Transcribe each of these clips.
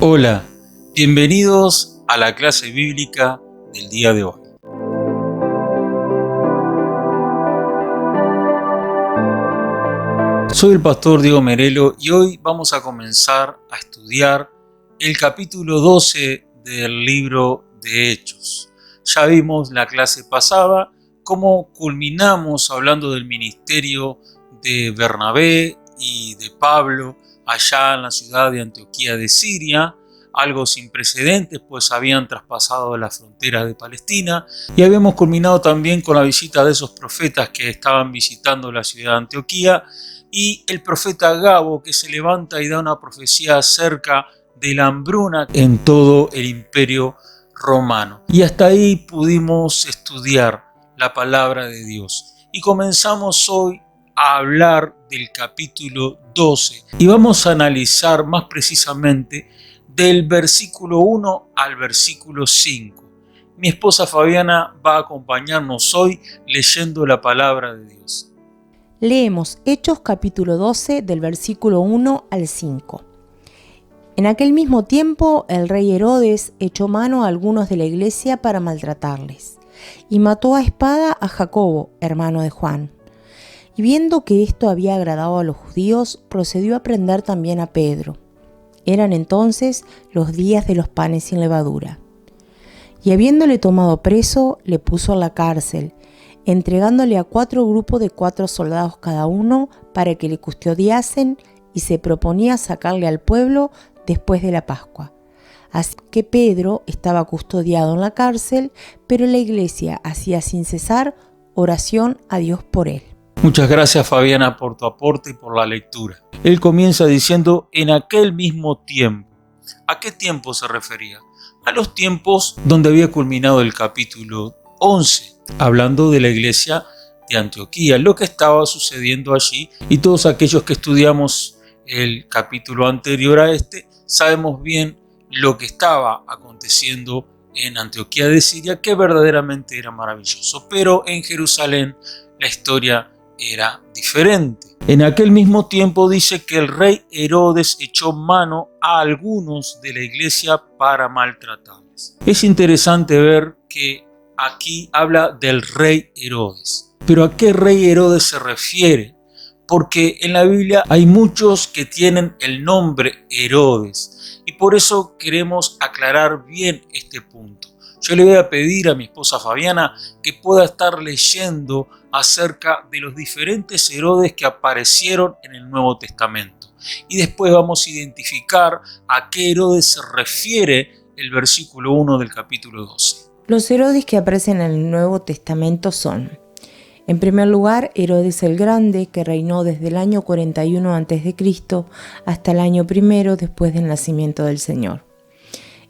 Hola, bienvenidos a la clase bíblica del día de hoy. Soy el pastor Diego Merelo y hoy vamos a comenzar a estudiar el capítulo 12 del libro de Hechos. Ya vimos la clase pasada cómo culminamos hablando del ministerio de Bernabé y de Pablo allá en la ciudad de Antioquía de Siria, algo sin precedentes, pues habían traspasado las fronteras de Palestina, y habíamos culminado también con la visita de esos profetas que estaban visitando la ciudad de Antioquía, y el profeta Gabo, que se levanta y da una profecía acerca de la hambruna en todo el imperio romano. Y hasta ahí pudimos estudiar la palabra de Dios. Y comenzamos hoy a hablar del capítulo 12 y vamos a analizar más precisamente del versículo 1 al versículo 5. Mi esposa Fabiana va a acompañarnos hoy leyendo la palabra de Dios. Leemos Hechos capítulo 12 del versículo 1 al 5. En aquel mismo tiempo el rey Herodes echó mano a algunos de la iglesia para maltratarles, y mató a espada a Jacobo, hermano de Juan. Y viendo que esto había agradado a los judíos, procedió a prender también a Pedro. Eran entonces los días de los panes sin levadura. Y habiéndole tomado preso, le puso en la cárcel, entregándole a 4 grupos de 4 soldados cada uno para que le custodiasen, y se proponía sacarle al pueblo después de la Pascua. Así que Pedro estaba custodiado en la cárcel, pero la iglesia hacía sin cesar oración a Dios por él. Muchas gracias, Fabiana, por tu aporte y por la lectura. Él comienza diciendo en aquel mismo tiempo. ¿A qué tiempo se refería? A los tiempos donde había culminado el capítulo 11, hablando de la iglesia de Antioquía, lo que estaba sucediendo allí, y todos aquellos que estudiamos el capítulo anterior a este, sabemos bien lo que estaba aconteciendo en Antioquía de Siria, que verdaderamente era maravilloso, pero en Jerusalén la historia era diferente. En aquel mismo tiempo dice que el rey Herodes echó mano a algunos de la iglesia para maltratarles. Es interesante ver que aquí habla del rey Herodes. ¿Pero a qué rey Herodes se refiere? Porque en la Biblia hay muchos que tienen el nombre Herodes y por eso queremos aclarar bien este punto. Yo le voy a pedir a mi esposa Fabiana que pueda estar leyendo acerca de los diferentes Herodes que aparecieron en el Nuevo Testamento. Y después vamos a identificar a qué Herodes se refiere el versículo 1 del capítulo 12. Los Herodes que aparecen en el Nuevo Testamento son: en primer lugar, Herodes el Grande, que reinó desde el año 41 a.C. hasta el año 1 después del nacimiento del Señor.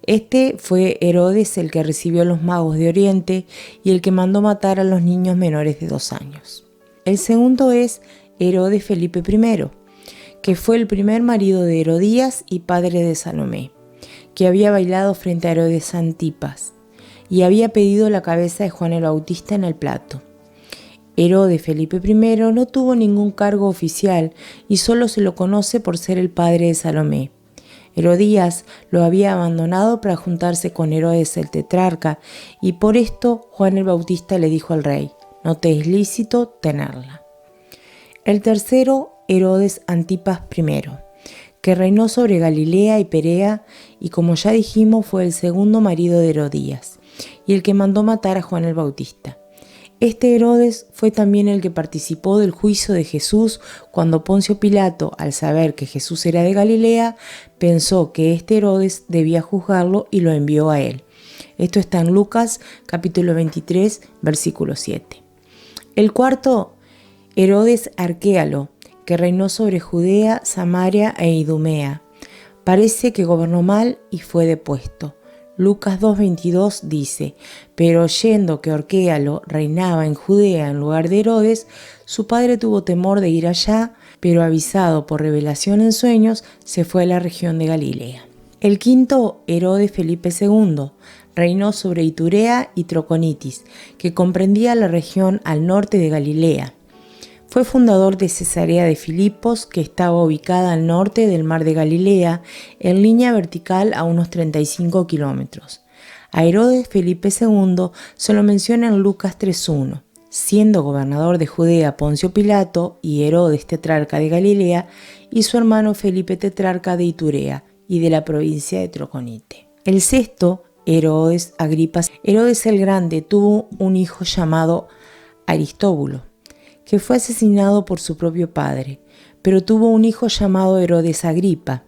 Este fue Herodes el que recibió a los magos de Oriente y el que mandó matar a los niños menores de 2 años. El segundo es Herodes Felipe I, que fue el primer marido de Herodías y padre de Salomé, que había bailado frente a Herodes Antipas y había pedido la cabeza de Juan el Bautista en el plato. Herodes Felipe I no tuvo ningún cargo oficial y solo se lo conoce por ser el padre de Salomé. Herodías lo había abandonado para juntarse con Herodes el tetrarca, y por esto Juan el Bautista le dijo al rey: no te es lícito tenerla. El tercero, Herodes Antipas I, que reinó sobre Galilea y Perea, y como ya dijimos fue el segundo marido de Herodías, y el que mandó matar a Juan el Bautista. Este Herodes fue también el que participó del juicio de Jesús cuando Poncio Pilato, al saber que Jesús era de Galilea, pensó que este Herodes debía juzgarlo y lo envió a él. Esto está en Lucas capítulo 23, versículo 7. El cuarto, Herodes Arquéalo, que reinó sobre Judea, Samaria e Idumea. Parece que gobernó mal y fue depuesto. Lucas 2:22 dice: pero oyendo que Arquéalo reinaba en Judea en lugar de Herodes, su padre tuvo temor de ir allá, pero avisado por revelación en sueños, se fue a la región de Galilea. El quinto, Herodes Felipe II, reinó sobre Iturea y Troconitis, que comprendía la región al norte de Galilea. Fue fundador de Cesarea de Filipos, que estaba ubicada al norte del mar de Galilea, en línea vertical a unos 35 kilómetros. A Herodes Felipe II se lo menciona en Lucas 3:1. Siendo gobernador de Judea Poncio Pilato y Herodes tetrarca de Galilea, y su hermano Felipe tetrarca de Iturea y de la provincia de Troconite. El sexto, Herodes Agripa. Herodes el Grande tuvo un hijo llamado Aristóbulo, que fue asesinado por su propio padre, pero tuvo un hijo llamado Herodes Agripa.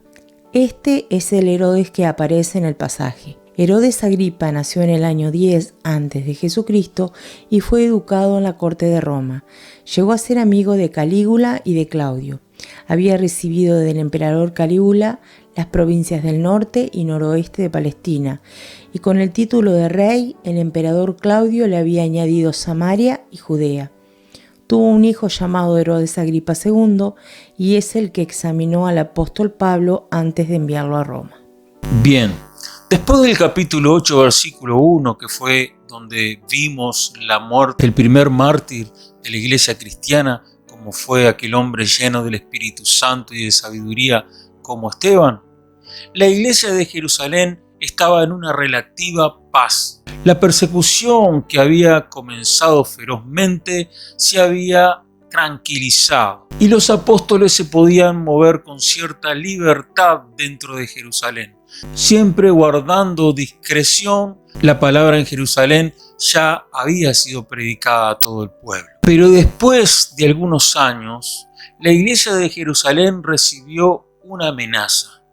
Este es el Herodes que aparece en el pasaje. Herodes Agripa nació en el año 10 a.C. y fue educado en la corte de Roma. Llegó a ser amigo de Calígula y de Claudio. Había recibido del emperador Calígula las provincias del norte y noroeste de Palestina, y con el título de rey, el emperador Claudio le había añadido Samaria y Judea. Tuvo un hijo llamado Herodes Agripa II, y es el que examinó al apóstol Pablo antes de enviarlo a Roma. Bien, después del capítulo 8, versículo 1, que fue donde vimos la muerte del primer mártir de la iglesia cristiana, como fue aquel hombre lleno del Espíritu Santo y de sabiduría como Esteban, la iglesia de Jerusalén estaba en una relativa paz. La persecución que había comenzado ferozmente se había tranquilizado y los apóstoles se podían mover con cierta libertad dentro de Jerusalén, siempre guardando discreción. La palabra en Jerusalén ya había sido predicada a todo el pueblo. Pero después de algunos años, la iglesia de Jerusalén recibió una amenaza.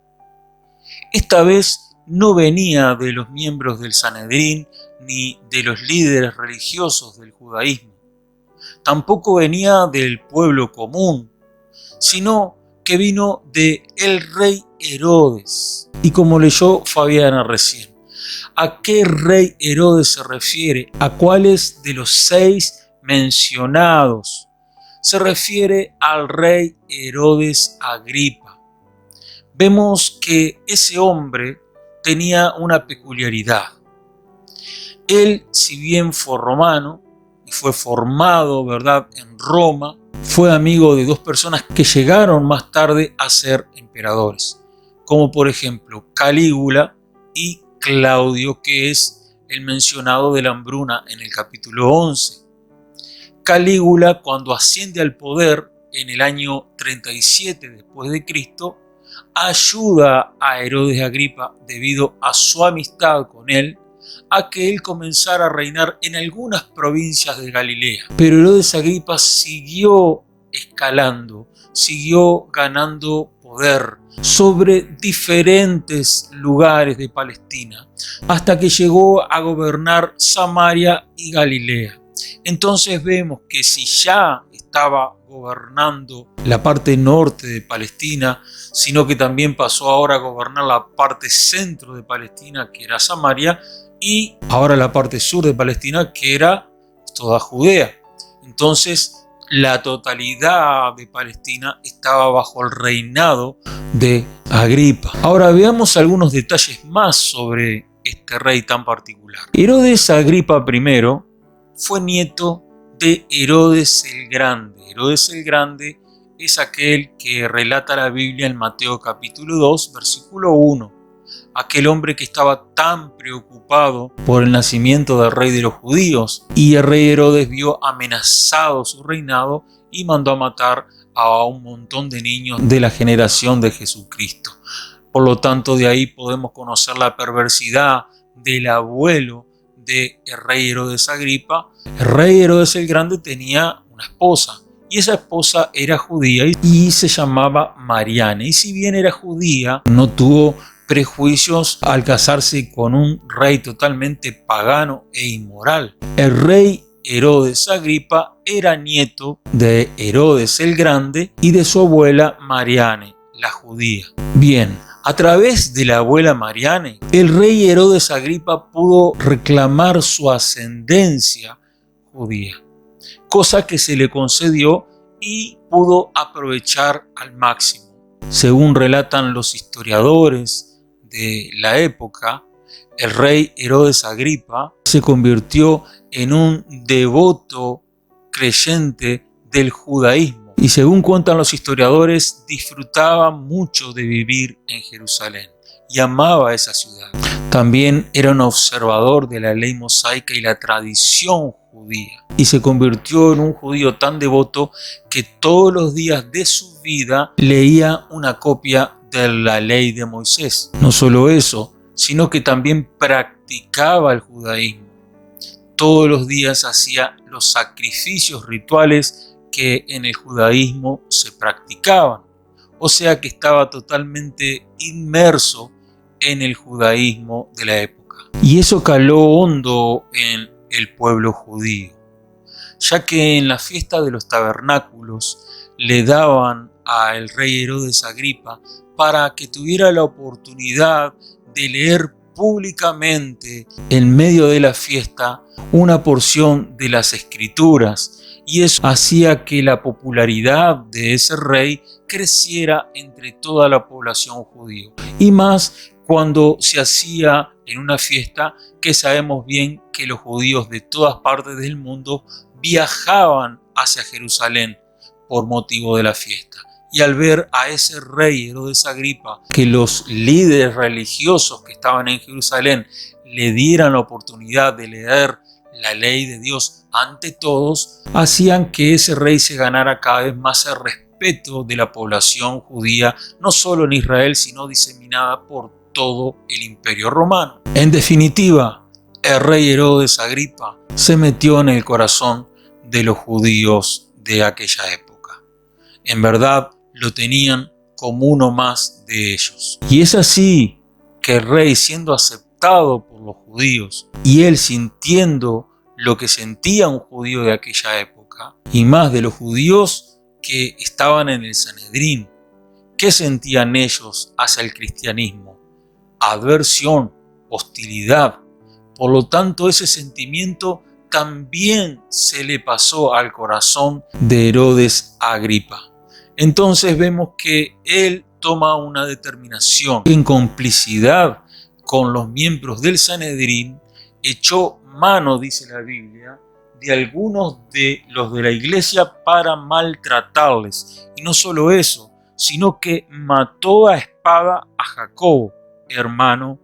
Esta vez no venía de los miembros del Sanedrín ni de los líderes religiosos del judaísmo. Tampoco venía del pueblo común, sino que vino de el rey Herodes. Y como leyó Fabiana recién, ¿a qué rey Herodes se refiere? ¿A cuáles de los 6 mencionados? Se refiere al rey Herodes Agripa. Vemos que ese hombre tenía una peculiaridad. Él, si bien fue romano y fue formado, ¿verdad?, en Roma, fue amigo de 2 personas que llegaron más tarde a ser emperadores, como por ejemplo Calígula y Claudio, que es el mencionado de la hambruna en el capítulo 11. Calígula, cuando asciende al poder en el año 37 después de Cristo, ayuda a Herodes Agripa, debido a su amistad con él, a que él comenzara a reinar en algunas provincias de Galilea. Pero Herodes Agripa siguió escalando, siguió ganando poder sobre diferentes lugares de Palestina, hasta que llegó a gobernar Samaria y Galilea. Entonces vemos que si ya estaba gobernando la parte norte de Palestina, sino que también pasó ahora a gobernar la parte centro de Palestina, que era Samaria, y ahora la parte sur de Palestina, que era toda Judea. Entonces la totalidad de Palestina estaba bajo el reinado de Agripa. Ahora veamos algunos detalles más sobre este rey tan particular. Herodes Agripa I fue nieto de Herodes el Grande. Herodes el Grande es aquel que relata la Biblia en Mateo capítulo 2, versículo 1. Aquel hombre que estaba tan preocupado por el nacimiento del rey de los judíos, y el rey Herodes vio amenazado su reinado y mandó a matar a un montón de niños de la generación de Jesucristo. Por lo tanto, de ahí podemos conocer la perversidad del abuelo del rey Herodes Agripa. El rey Herodes el Grande tenía una esposa, y esa esposa era judía y se llamaba Mariana. Y si bien era judía, no tuvo prejuicios al casarse con un rey totalmente pagano e inmoral. El rey Herodes Agripa era nieto de Herodes el Grande y de su abuela Mariane, la judía. Bien, a través de la abuela Mariane, el rey Herodes Agripa pudo reclamar su ascendencia judía, cosa que se le concedió y pudo aprovechar al máximo. Según relatan los historiadores de la época, el rey Herodes Agripa se convirtió en un devoto creyente del judaísmo y, según cuentan los historiadores, disfrutaba mucho de vivir en Jerusalén y amaba esa ciudad. También era un observador de la ley mosaica y la tradición judía, y se convirtió en un judío tan devoto que todos los días de su vida leía una copia de la ley de Moisés. No solo eso, sino que también practicaba el judaísmo. Todos los días hacía los sacrificios rituales que en el judaísmo se practicaban. O sea que estaba totalmente inmerso en el judaísmo de la época. Y eso caló hondo en el pueblo judío, ya que en la fiesta de los tabernáculos le daban al rey Herodes Agripa para que tuviera la oportunidad de leer públicamente en medio de la fiesta una porción de las Escrituras, y eso hacía que la popularidad de ese rey creciera entre toda la población judía, y más cuando se hacía en una fiesta que sabemos bien que los judíos de todas partes del mundo viajaban hacia Jerusalén por motivo de la fiesta. Y al ver a ese rey Herodes Agripa, que los líderes religiosos que estaban en Jerusalén le dieran la oportunidad de leer la ley de Dios ante todos, hacían que ese rey se ganara cada vez más el respeto de la población judía, no solo en Israel, sino diseminada por todo el Imperio Romano. En definitiva, el rey Herodes Agripa se metió en el corazón de los judíos de aquella época. En verdad, lo tenían como uno más de ellos. Y es así que el rey, siendo aceptado por los judíos y él sintiendo lo que sentía un judío de aquella época, y más de los judíos que estaban en el Sanedrín, ¿qué sentían ellos hacia el cristianismo? Aversión, hostilidad. Por lo tanto, ese sentimiento también se le pasó al corazón de Herodes Agripa. Entonces vemos que él toma una determinación. En complicidad con los miembros del Sanedrín, echó mano, dice la Biblia, de algunos de los de la iglesia para maltratarles. Y no solo eso, sino que mató a espada a Jacobo, hermano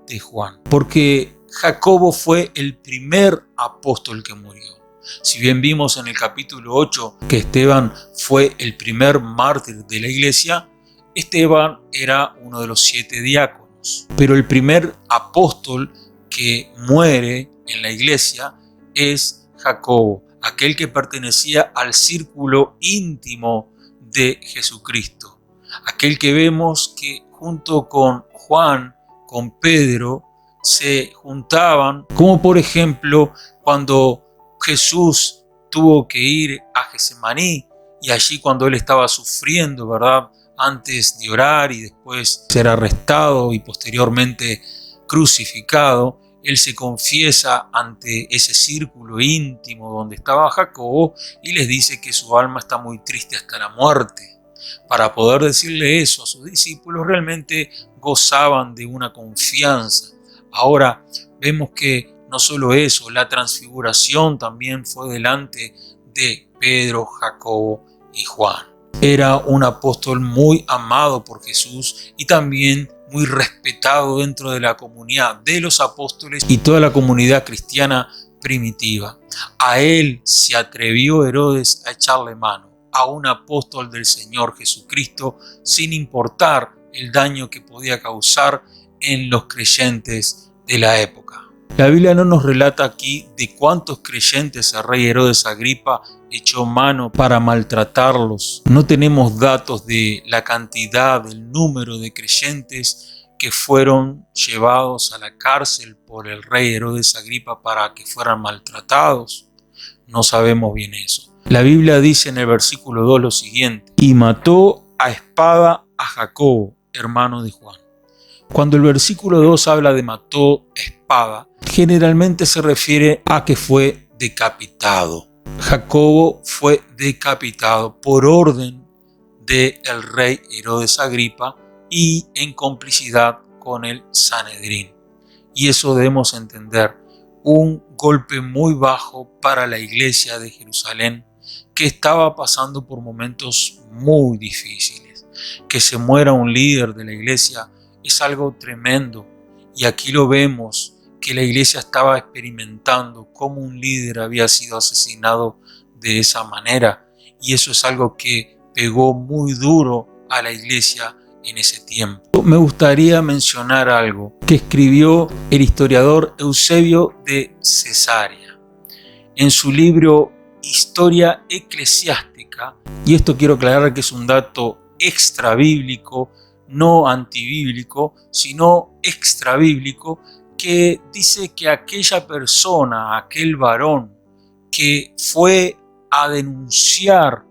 de Juan. Porque Jacobo fue el primer apóstol que murió. Si bien vimos en el capítulo 8 que Esteban fue el primer mártir de la iglesia, Esteban era uno de los 7 diáconos. Pero el primer apóstol que muere en la iglesia es Jacobo, aquel que pertenecía al círculo íntimo de Jesucristo. Aquel que vemos que junto con Juan, con Pedro, se juntaban, como por ejemplo cuando Jesús tuvo que ir a Getsemaní, y allí cuando él estaba sufriendo, ¿verdad?, antes de orar y después ser arrestado y posteriormente crucificado, él se confiesa ante ese círculo íntimo donde estaba Jacobo y les dice que su alma está muy triste hasta la muerte. Para poder decirle eso a sus discípulos, realmente gozaban de una confianza. Ahora vemos que no solo eso, la transfiguración también fue delante de Pedro, Jacobo y Juan. Era un apóstol muy amado por Jesús y también muy respetado dentro de la comunidad de los apóstoles y toda la comunidad cristiana primitiva. A él se atrevió Herodes a echarle mano, a un apóstol del Señor Jesucristo, sin importar el daño que podía causar en los creyentes de la época. La Biblia no nos relata aquí de cuántos creyentes el rey Herodes Agripa echó mano para maltratarlos. No tenemos datos de la cantidad, del número de creyentes que fueron llevados a la cárcel por el rey Herodes Agripa para que fueran maltratados. No sabemos bien eso. La Biblia dice en el versículo 2 lo siguiente: y mató a espada a Jacobo, hermano de Juan. Cuando el versículo 2 habla de mató espada, generalmente se refiere a que fue decapitado. Jacobo fue decapitado por orden del rey Herodes Agripa y en complicidad con el Sanedrín. Y eso debemos entender, un golpe muy bajo para la iglesia de Jerusalén, que estaba pasando por momentos muy difíciles. Que se muera un líder de la iglesia es algo tremendo, y aquí lo vemos, que la iglesia estaba experimentando cómo un líder había sido asesinado de esa manera, y eso es algo que pegó muy duro a la iglesia en ese tiempo. Me gustaría mencionar algo que escribió el historiador Eusebio de Cesarea en su libro Historia Eclesiástica, y esto quiero aclarar que es un dato extra bíblico, no antibíblico, sino extra bíblico, que dice que aquella persona, aquel varón que fue a denunciar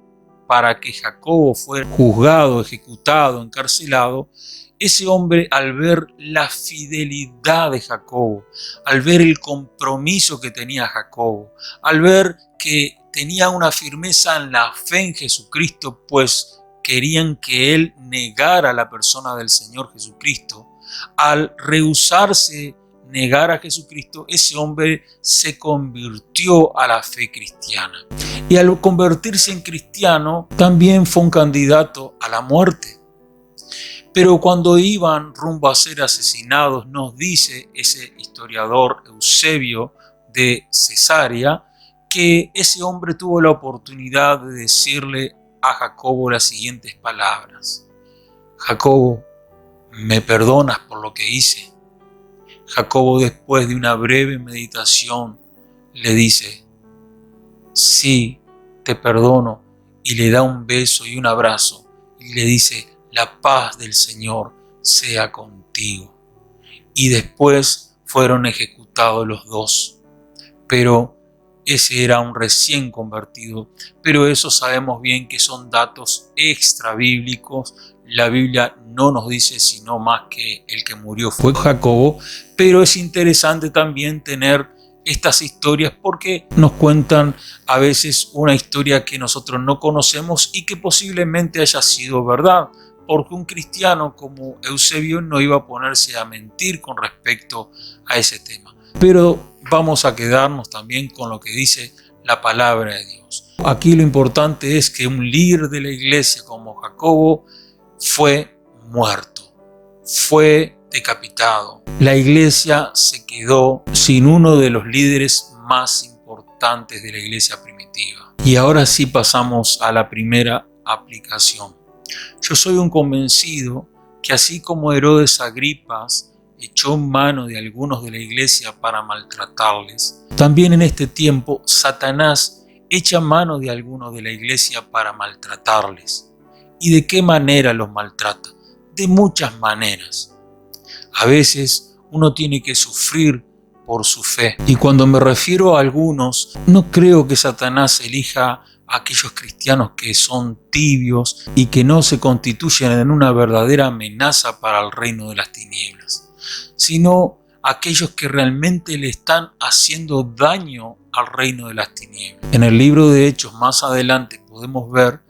para que Jacobo fuera juzgado, ejecutado, encarcelado, ese hombre, al ver la fidelidad de Jacobo, al ver el compromiso que tenía Jacobo, al ver que tenía una firmeza en la fe en Jesucristo, pues querían que él negara a la persona del Señor Jesucristo, al rehusarse negar a Jesucristo, ese hombre se convirtió a la fe cristiana. Y al convertirse en cristiano, también fue un candidato a la muerte. Pero cuando iban rumbo a ser asesinados, nos dice ese historiador Eusebio de Cesarea, que ese hombre tuvo la oportunidad de decirle a Jacobo las siguientes palabras: Jacobo, ¿me perdonas por lo que hice? Jacobo, después de una breve meditación, le dice: sí, te perdono, y le da un beso y un abrazo, y le dice: la paz del Señor sea contigo. Y después fueron ejecutados los dos. Pero ese era un recién convertido. Pero eso sabemos bien que son datos extra bíblicos. La Biblia no nos dice sino más que el que murió fue Jacobo. Pero es interesante también tener estas historias porque nos cuentan a veces una historia que nosotros no conocemos y que posiblemente haya sido verdad, porque un cristiano como Eusebio no iba a ponerse a mentir con respecto a ese tema. Pero vamos a quedarnos también con lo que dice la palabra de Dios. Aquí lo importante es que un líder de la iglesia como Jacobo fue muerto, fue decapitado. La iglesia se quedó sin uno de los líderes más importantes de la iglesia primitiva. Y ahora sí pasamos a la primera aplicación. Yo soy un convencido que así como Herodes Agripas echó mano de algunos de la iglesia para maltratarles, también en este tiempo Satanás echa mano de algunos de la iglesia para maltratarles. ¿Y de qué manera los maltrata? De muchas maneras. A veces uno tiene que sufrir por su fe. Y cuando me refiero a algunos, no creo que Satanás elija a aquellos cristianos que son tibios y que no se constituyen en una verdadera amenaza para el reino de las tinieblas, sino aquellos que realmente le están haciendo daño al reino de las tinieblas. En el libro de Hechos, más adelante, podemos ver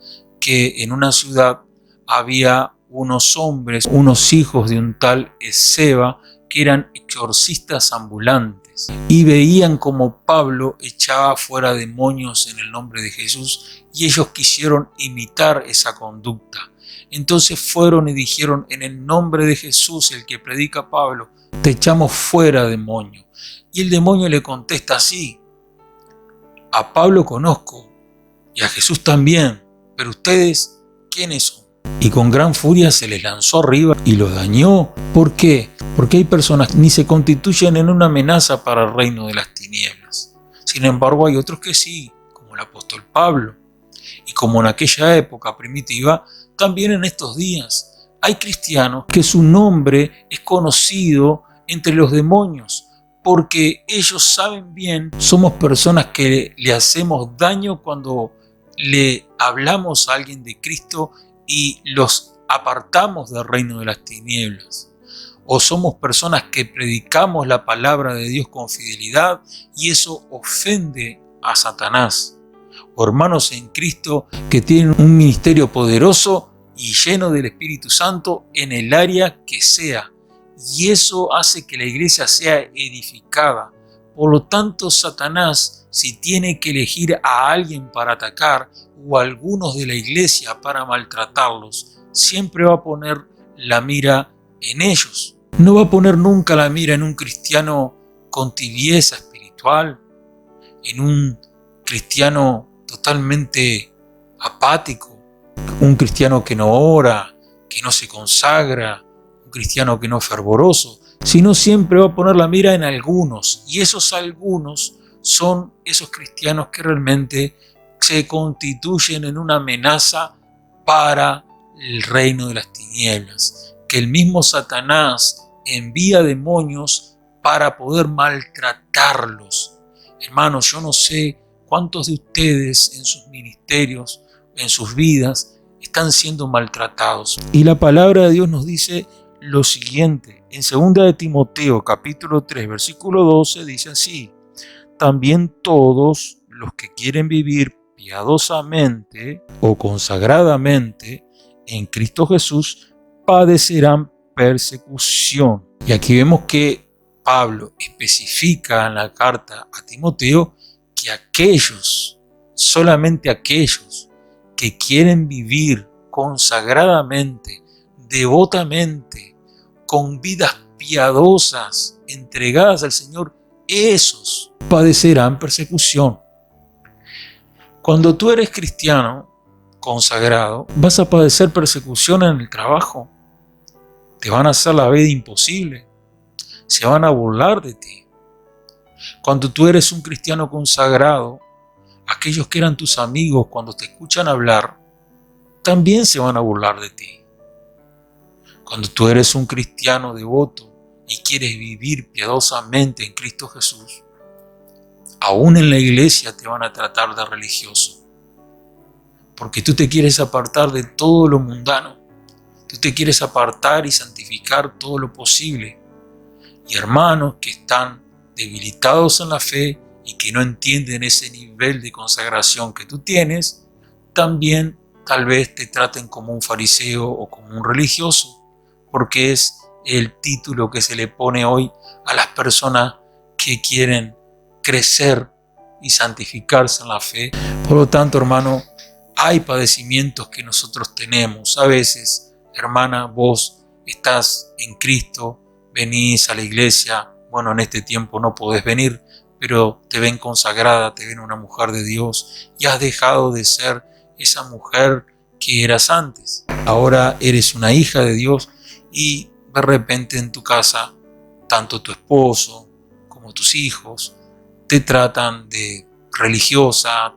que en una ciudad había unos hombres, unos hijos de un tal Esceva, que eran exorcistas ambulantes y veían como Pablo echaba fuera demonios en el nombre de Jesús y ellos quisieron imitar esa conducta. Entonces fueron y dijeron: en el nombre de Jesús, el que predica Pablo, te echamos fuera, demonio. Y el demonio le contesta así: a Pablo conozco y a Jesús también, pero ustedes, ¿quiénes son? Y con gran furia se les lanzó arriba y los dañó. ¿Por qué? Porque hay personas que ni se constituyen en una amenaza para el reino de las tinieblas. Sin embargo, hay otros que sí, como el apóstol Pablo. Y como en aquella época primitiva, también en estos días hay cristianos que su nombre es conocido entre los demonios, porque ellos saben bien, somos personas que le hacemos daño cuando le hablamos a alguien de Cristo y los apartamos del reino de las tinieblas. O somos personas que predicamos la palabra de Dios con fidelidad y eso ofende a Satanás. O hermanos en Cristo que tienen un ministerio poderoso y lleno del Espíritu Santo en el área que sea. Y eso hace que la iglesia sea edificada Por lo tanto, Satanás, si tiene que elegir a alguien para atacar o a algunos de la iglesia para maltratarlos, siempre va a poner la mira en ellos. No va a poner nunca la mira en un cristiano con tibieza espiritual, en un cristiano totalmente apático, un cristiano que no ora, que no se consagra, un cristiano que no es fervoroso, sino siempre va a poner la mira en algunos, y esos algunos son esos cristianos que realmente se constituyen en una amenaza para el reino de las tinieblas, que el mismo Satanás envía demonios para poder maltratarlos. Hermanos, yo no sé cuántos de ustedes en sus ministerios, en sus vidas, están siendo maltratados. Y la palabra de Dios nos dice lo siguiente. En 2 de Timoteo, capítulo 3, versículo 12, dice así: también todos los que quieren vivir piadosamente o consagradamente en Cristo Jesús padecerán persecución. Y aquí vemos que Pablo especifica en la carta a Timoteo que aquellos, solamente aquellos que quieren vivir consagradamente, devotamente, con vidas piadosas, entregadas al Señor, esos padecerán persecución. Cuando tú eres cristiano consagrado, vas a padecer persecución en el trabajo. Te van a hacer la vida imposible. Se van a burlar de ti. Cuando tú eres un cristiano consagrado, aquellos que eran tus amigos, cuando te escuchan hablar, también se van a burlar de ti. Cuando tú eres un cristiano devoto y quieres vivir piadosamente en Cristo Jesús, aún en la iglesia te van a tratar de religioso, porque tú te quieres apartar de todo lo mundano, tú te quieres apartar y santificar todo lo posible. Y hermanos que están debilitados en la fe y que no entienden ese nivel de consagración que tú tienes, también tal vez te traten como un fariseo o como un religioso, porque es el título que se le pone hoy a las personas que quieren crecer y santificarse en la fe. Por lo tanto, hermano, hay padecimientos que nosotros tenemos. A veces, hermana, vos estás en Cristo, venís a la iglesia, bueno, en este tiempo no podés venir, pero te ven consagrada, te ven una mujer de Dios y has dejado de ser esa mujer que eras antes. Ahora eres una hija de Dios y de repente en tu casa, tanto tu esposo como tus hijos te tratan de religiosa,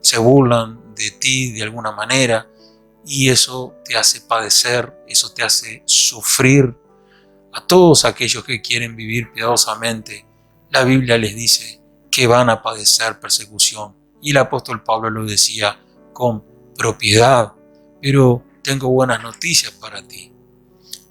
se burlan de ti de alguna manera y eso te hace padecer, eso te hace sufrir. A todos aquellos que quieren vivir piadosamente, la Biblia les dice que van a padecer persecución. Y el apóstol Pablo lo decía con propiedad. Pero tengo buenas noticias para ti.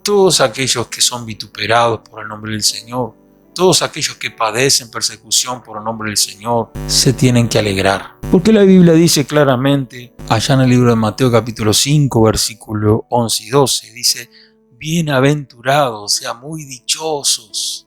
Todos aquellos que son vituperados por el nombre del Señor, todos aquellos que padecen persecución por el nombre del Señor, se tienen que alegrar. Porque la Biblia dice claramente, allá en el libro de Mateo capítulo 5, versículo 11 y 12, dice: bienaventurados, o sea, muy dichosos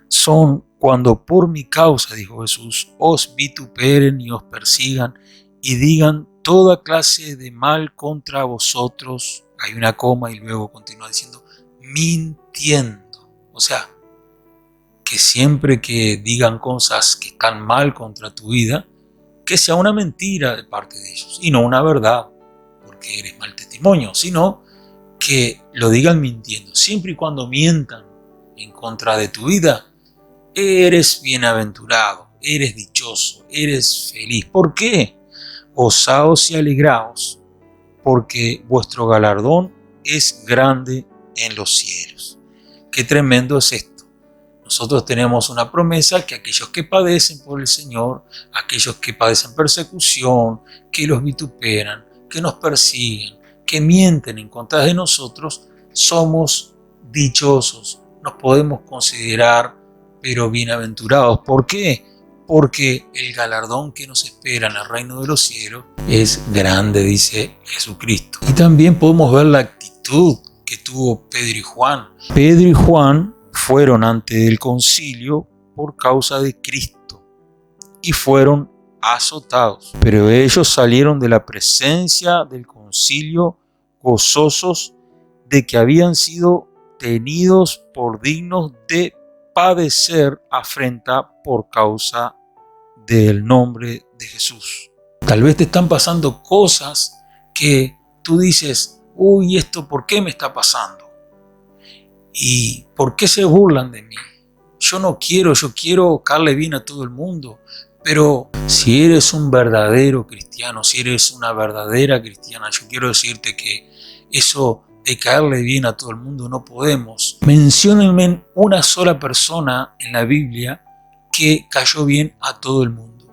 son cuando por mi causa, dijo Jesús, os vituperen y os persigan y digan toda clase de mal contra vosotros. Hay una coma y luego continúa diciendo mintiendo. O sea, que siempre que digan cosas que están mal contra tu vida, que sea una mentira de parte de ellos y no una verdad, porque eres mal testimonio, sino que lo digan mintiendo. Siempre y cuando mientan en contra de tu vida, eres bienaventurado, eres dichoso, eres feliz. ¿Por qué? Gozaos y alegraos, porque vuestro galardón es grande en los cielos. Qué tremendo es esto. Nosotros tenemos una promesa que aquellos que padecen por el Señor, aquellos que padecen persecución, que los vituperan, que nos persiguen, que mienten en contra de nosotros, somos dichosos, nos podemos considerar pero bienaventurados. ¿Por qué? Porque el galardón que nos espera en el reino de los cielos es grande, dice Jesucristo. Y también podemos ver la actitud que tuvo Pedro y Juan. Pedro y Juan fueron ante el concilio por causa de Cristo y fueron azotados. Pero ellos salieron de la presencia del concilio gozosos de que habían sido tenidos por dignos de padecer afrenta por causa del nombre de Jesús. Tal vez te están pasando cosas que tú dices, uy, ¿esto por qué me está pasando? ¿Y por qué se burlan de mí? Yo quiero caerle bien a todo el mundo. Pero si eres un verdadero cristiano, si eres una verdadera cristiana, yo quiero decirte que eso de caerle bien a todo el mundo no podemos. Menciónenme una sola persona en la Biblia que cayó bien a todo el mundo.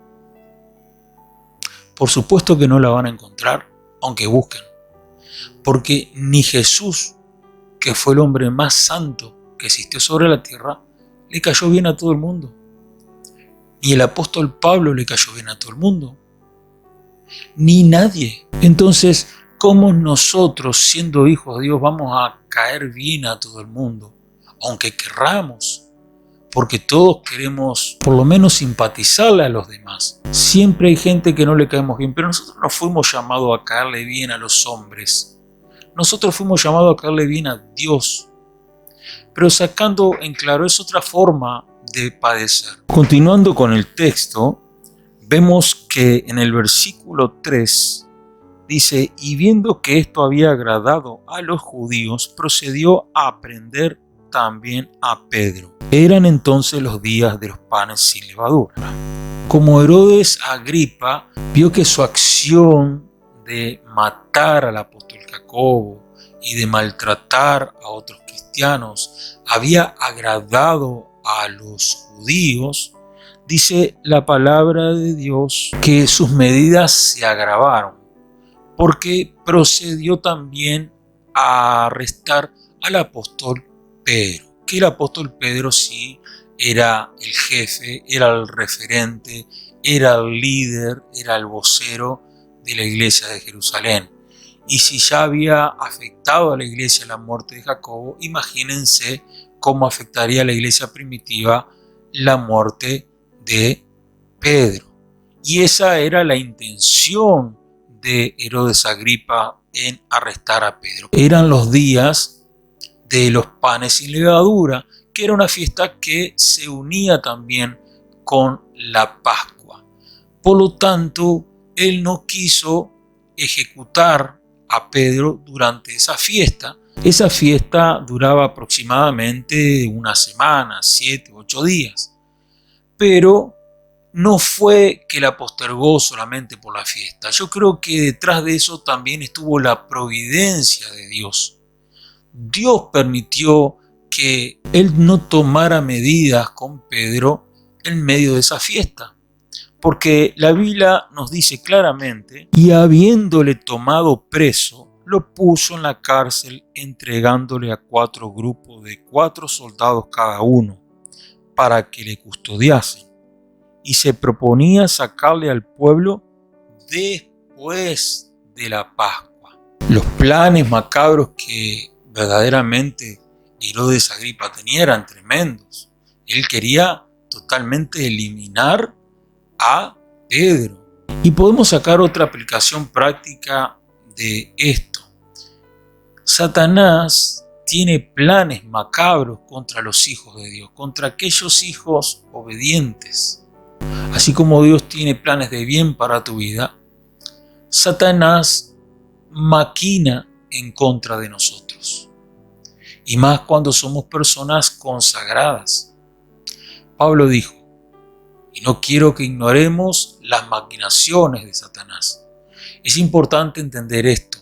Por supuesto que no la van a encontrar, aunque busquen. Porque ni Jesús, que fue el hombre más santo que existió sobre la tierra, le cayó bien a todo el mundo. Ni el apóstol Pablo le cayó bien a todo el mundo. Ni nadie. Entonces, ¿cómo nosotros, siendo hijos de Dios, vamos a caer bien a todo el mundo? Aunque querramos. Porque todos queremos, por lo menos, simpatizarle a los demás. Siempre hay gente que no le caemos bien, pero nosotros no fuimos llamados a caerle bien a los hombres. Nosotros fuimos llamados a caerle bien a Dios. Pero sacando en claro, es otra forma de padecer. Continuando con el texto, vemos que en el versículo 3 dice, y viendo que esto había agradado a los judíos, procedió a prender también a Pedro. Eran entonces los días de los panes sin levadura. Como Herodes Agripa vio que su acción de matar al apóstol Jacobo y de maltratar a otros cristianos había agradado a los judíos, dice la palabra de Dios que sus medidas se agravaron, porque procedió también a arrestar al apóstol Pedro, que el apóstol Pedro sí era el jefe, era el referente, era el líder, era el vocero de la iglesia de Jerusalén. Y si ya había afectado a la iglesia la muerte de Jacobo, imagínense cómo afectaría a la iglesia primitiva la muerte de Pedro. Y esa era la intención de Herodes Agripa en arrestar a Pedro. Eran los días de los panes sin levadura, que era una fiesta que se unía también con la Pascua. Por lo tanto, él no quiso ejecutar a Pedro durante esa fiesta. Esa fiesta duraba aproximadamente una semana, 7 u 8 días. Pero no fue que la postergó solamente por la fiesta. Yo creo que detrás de eso también estuvo la providencia de Dios. Dios permitió que él no tomara medidas con Pedro en medio de esa fiesta. Porque la Biblia nos dice claramente, y habiéndole tomado preso, lo puso en la cárcel entregándole a 4 grupos de 4 soldados cada uno, para que le custodiasen. Y se proponía sacarle al pueblo después de la Pascua. Los planes macabros que verdaderamente Herodes Agripa tenía eran tremendos. Él quería totalmente eliminar a Pedro. Y podemos sacar otra aplicación práctica de esto. Satanás tiene planes macabros contra los hijos de Dios, contra aquellos hijos obedientes. Así como Dios tiene planes de bien para tu vida, Satanás maquina en contra de nosotros. Y más cuando somos personas consagradas. Pablo dijo, y no quiero que ignoremos las maquinaciones de Satanás. Es importante entender esto.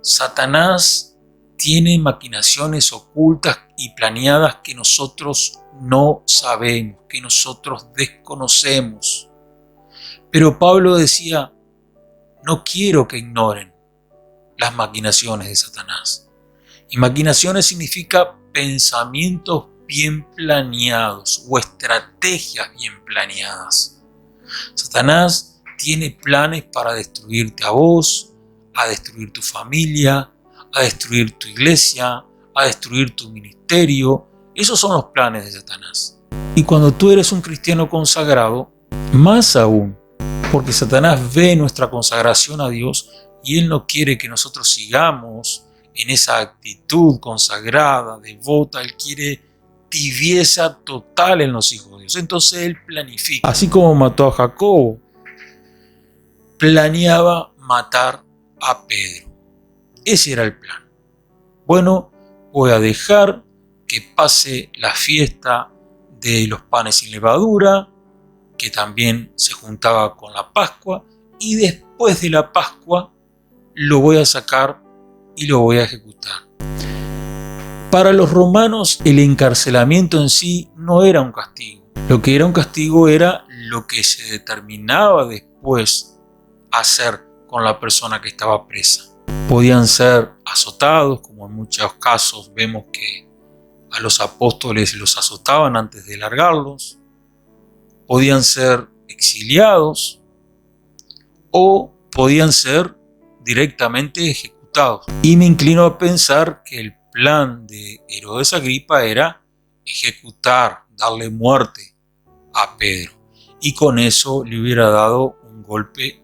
Satanás tiene maquinaciones ocultas y planeadas que nosotros no sabemos, que nosotros desconocemos. Pero Pablo decía, no quiero que ignoren las maquinaciones de Satanás. Y maquinaciones significa pensamientos bien planeados o estrategias bien planeadas. Satanás tiene planes para destruirte a vos, a destruir tu familia, a destruir tu iglesia, a destruir tu ministerio. Esos son los planes de Satanás. Y cuando tú eres un cristiano consagrado, más aún, porque Satanás ve nuestra consagración a Dios y él no quiere que nosotros sigamos en esa actitud consagrada, devota. Él quiere tibieza total en los hijos de Dios. Entonces él planifica, así como mató a Jacobo, planeaba matar a Pedro. Ese era el plan. Bueno, voy a dejar que pase la fiesta de los panes sin levadura, que también se juntaba con la Pascua, y después de la Pascua lo voy a sacar y lo voy a ejecutar. Para los romanos el encarcelamiento en sí no era un castigo. Lo que era un castigo era lo que se determinaba después hacer con la persona que estaba presa. Podían ser azotados, como en muchos casos vemos que a los apóstoles los azotaban antes de largarlos. Podían ser exiliados o podían ser directamente ejecutados. Y me inclino a pensar que el plan de Herodes Agripa era ejecutar, darle muerte a Pedro. Y con eso le hubiera dado un golpe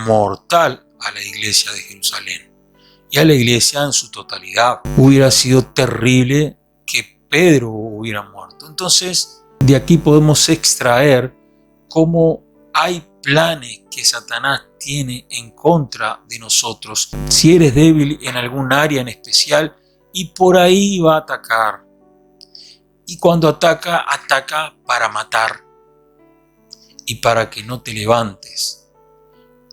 mortal a la iglesia de Jerusalén y a la iglesia en su totalidad. Hubiera sido terrible que Pedro hubiera muerto. Entonces, de aquí podemos extraer cómo hay planes que Satanás tiene en contra de nosotros. Si eres débil en algún área en especial, y por ahí va a atacar. Y cuando ataca, ataca para matar y para que no te levantes.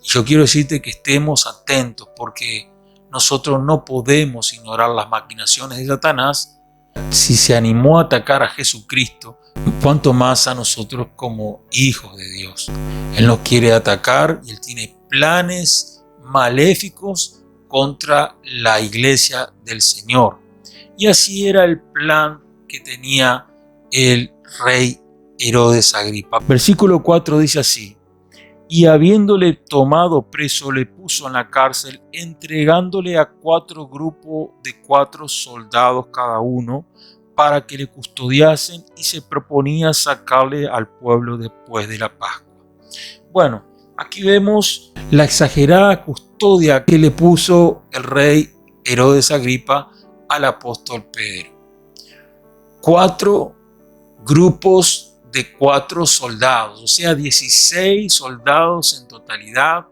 Y yo quiero decirte que estemos atentos, porque nosotros no podemos ignorar las maquinaciones de Satanás. Si se animó a atacar a Jesucristo, cuanto más a nosotros como hijos de Dios. Él nos quiere atacar y él tiene planes maléficos contra la iglesia del Señor. Y así era el plan que tenía el rey Herodes Agripa. Versículo 4 dice así: y habiéndole tomado preso, le puso en la cárcel, entregándole a 4 grupos de 4 soldados cada uno, para que le custodiasen, y se proponía sacarle al pueblo después de la Pascua. Bueno, aquí vemos la exagerada custodia que le puso el rey Herodes Agripa al apóstol Pedro. 4 grupos de 4 soldados, o sea, 16 soldados en totalidad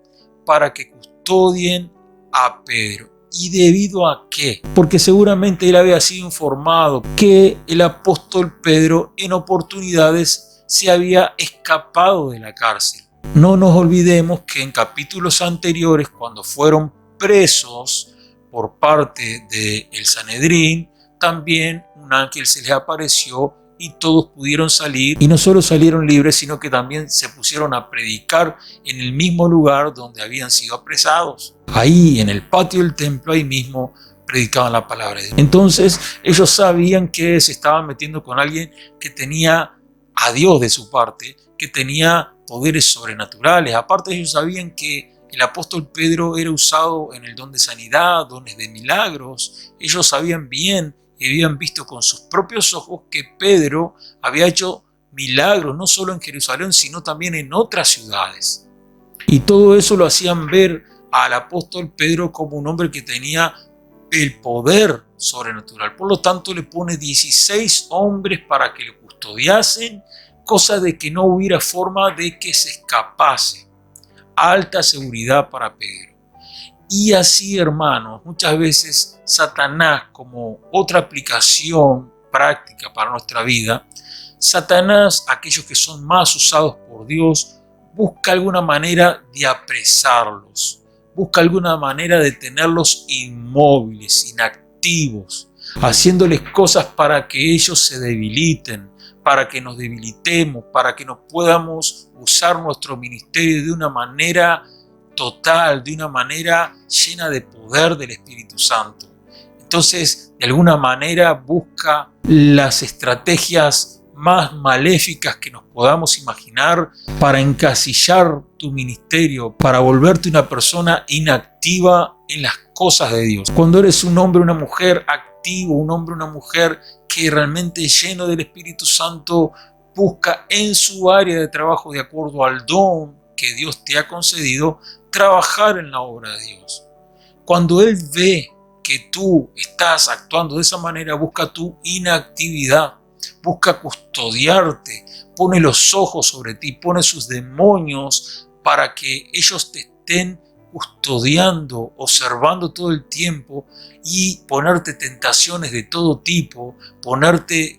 para que custodien a Pedro. ¿Y debido a qué? Porque seguramente él había sido informado que el apóstol Pedro en oportunidades se había escapado de la cárcel. No nos olvidemos que en capítulos anteriores, cuando fueron presos por parte del Sanedrín, también un ángel se les apareció y todos pudieron salir, y no solo salieron libres, sino que también se pusieron a predicar en el mismo lugar donde habían sido apresados. Ahí en el patio del templo, ahí mismo predicaban la palabra de Dios. Entonces ellos sabían que se estaban metiendo con alguien que tenía a Dios de su parte, que tenía poderes sobrenaturales. Aparte, ellos sabían que el apóstol Pedro era usado en el don de sanidad, dones de milagros. Ellos sabían bien y habían visto con sus propios ojos que Pedro había hecho milagros no solo en Jerusalén, sino también en otras ciudades. Y todo eso lo hacían ver al apóstol Pedro como un hombre que tenía el poder sobrenatural. Por lo tanto, le pone 16 hombres para que lo custodiasen, cosa de que no hubiera forma de que se escapase. Alta seguridad para Pedro. Y así, hermanos, muchas veces Satanás, como otra aplicación práctica para nuestra vida, Satanás, aquellos que son más usados por Dios, busca alguna manera de apresarlos, busca alguna manera de tenerlos inmóviles, inactivos, haciéndoles cosas para que ellos se debiliten, para que nos debilitemos, para que no podamos usar nuestro ministerio de una manera total, de una manera llena de poder del Espíritu Santo. Entonces, de alguna manera busca las estrategias más maléficas que nos podamos imaginar para encasillar tu ministerio, para volverte una persona inactiva en las cosas de Dios. Cuando eres un hombre o una mujer activo, un hombre o una mujer que realmente lleno del Espíritu Santo busca en su área de trabajo, de acuerdo al don que Dios te ha concedido, trabajar en la obra de Dios. Cuando Él ve que tú estás actuando de esa manera, busca tu inactividad, busca custodiarte, pone los ojos sobre ti, pone sus demonios para que ellos te estén custodiando, observando todo el tiempo y ponerte tentaciones de todo tipo,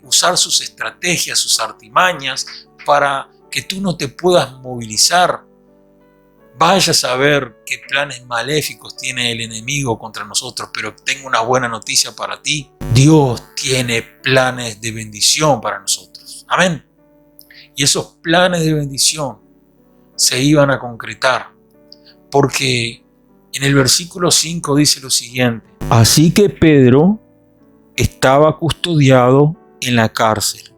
usar sus estrategias, sus artimañas para que tú no te puedas movilizar. Vaya a saber qué planes maléficos tiene el enemigo contra nosotros, pero tengo una buena noticia para ti. Dios tiene planes de bendición para nosotros. Amén. Y esos planes de bendición se iban a concretar, porque en el versículo 5 dice lo siguiente: así que Pedro estaba custodiado en la cárcel,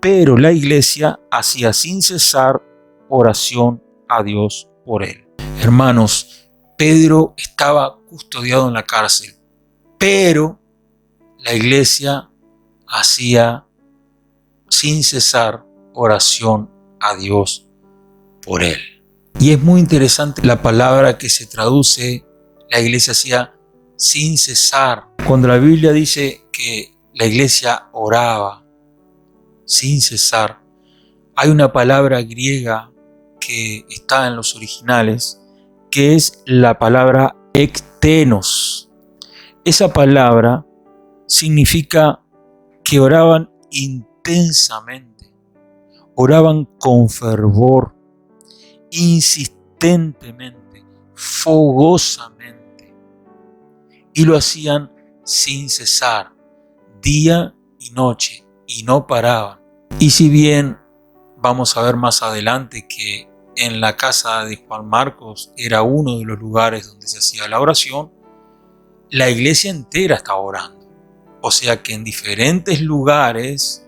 pero la iglesia hacía sin cesar oración a Dios por él. Hermanos, Pedro estaba custodiado en la cárcel, pero la iglesia hacía sin cesar oración a Dios por él. Y es muy interesante la palabra que se traduce, la iglesia hacía sin cesar. Cuando la Biblia dice que la iglesia oraba sin cesar, hay una palabra griega que está en los originales, que es la palabra ektenos. Esa palabra significa que oraban intensamente, oraban con fervor, insistentemente, fogosamente, y lo hacían sin cesar, día y noche, y no paraban. Y si bien vamos a ver más adelante que en la casa de Juan Marcos era uno de los lugares donde se hacía la oración, la iglesia entera estaba orando. O sea que en diferentes lugares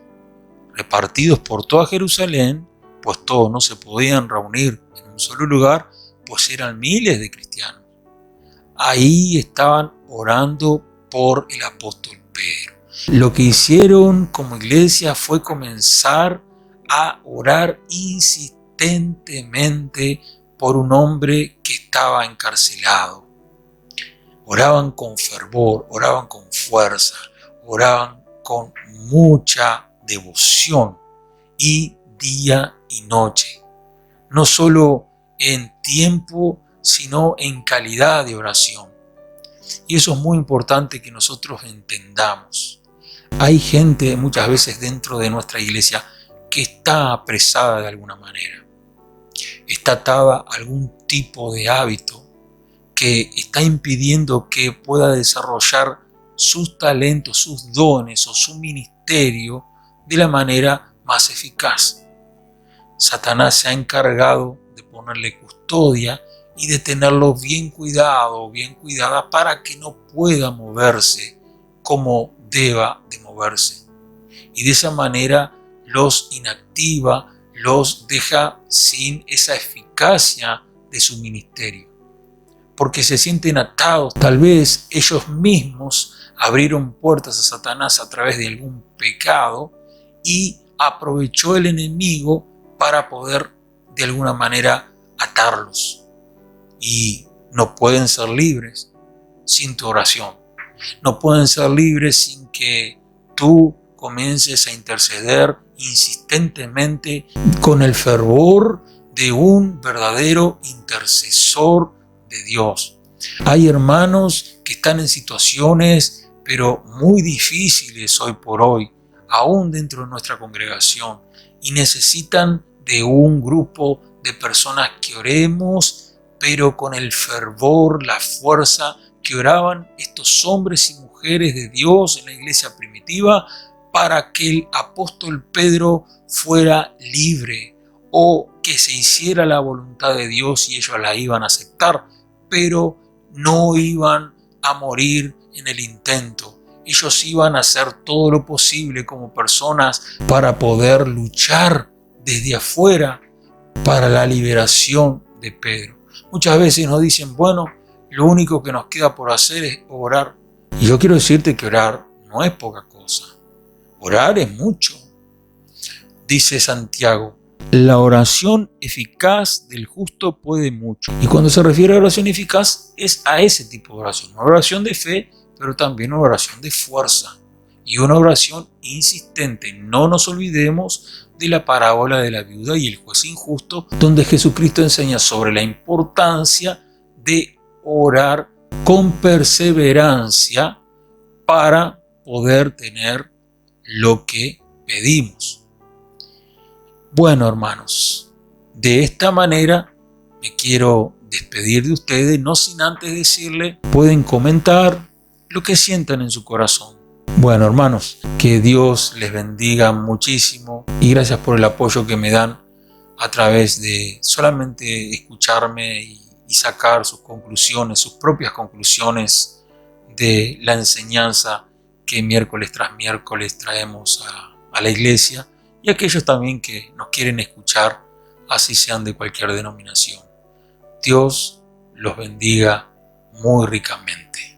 repartidos por toda Jerusalén, pues todos no se podían reunir en un solo lugar, pues eran miles de cristianos. Ahí estaban orando por el apóstol Pedro. Lo que hicieron como iglesia fue comenzar a orar insistentemente por un hombre que estaba encarcelado. Oraban con fervor, oraban con fuerza, oraban con mucha devoción y día y noche. No solo en tiempo, sino en calidad de oración. Y eso es muy importante que nosotros entendamos. Hay gente muchas veces dentro de nuestra iglesia que está apresada de alguna manera. Está atada a algún tipo de hábito que está impidiendo que pueda desarrollar sus talentos, sus dones o su ministerio de la manera más eficaz. Satanás se ha encargado de ponerle custodia y de tenerlo bien cuidado, bien cuidada para que no pueda moverse como deba de moverse. Y de esa manera los inactiva, los deja sin esa eficacia de su ministerio. Porque se sienten atados, tal vez ellos mismos abrieron puertas a Satanás a través de algún pecado y aprovechó el enemigo para poder de alguna manera atarlos. Y no pueden ser libres sin tu oración. No pueden ser libres sin que tú comiences a interceder insistentemente con el fervor de un verdadero intercesor de Dios. Hay hermanos que están en situaciones pero muy difíciles hoy por hoy, aún dentro de nuestra congregación, y necesitan de un grupo de personas que oremos, pero con el fervor, la fuerza que oraban estos hombres y mujeres de Dios en la iglesia primitiva para que el apóstol Pedro fuera libre o que se hiciera la voluntad de Dios y ellos la iban a aceptar, pero no iban a morir en el intento. Ellos iban a hacer todo lo posible como personas para poder luchar desde afuera para la liberación de Pedro. Muchas veces nos dicen, bueno, lo único que nos queda por hacer es orar. Y yo quiero decirte que orar no es poca cosa. Orar es mucho. dice Santiago, la oración eficaz del justo puede mucho. Y cuando se refiere a oración eficaz es a ese tipo de oración. Una oración de fe, pero también una oración de fuerza. Y una oración insistente. No nos olvidemos de la parábola de la viuda y el juez injusto, donde Jesucristo enseña sobre la importancia de orar con perseverancia para poder tener lo que pedimos. Bueno, hermanos, de esta manera me quiero despedir de ustedes, no sin antes decirle, pueden comentar lo que sientan en su corazón. Bueno, hermanos, que Dios les bendiga muchísimo y gracias por el apoyo que me dan a través de solamente escucharme y sacar sus conclusiones, sus propias conclusiones de la enseñanza que miércoles tras miércoles traemos a la iglesia, y aquellos también que nos quieren escuchar, así sean de cualquier denominación. Dios los bendiga muy ricamente.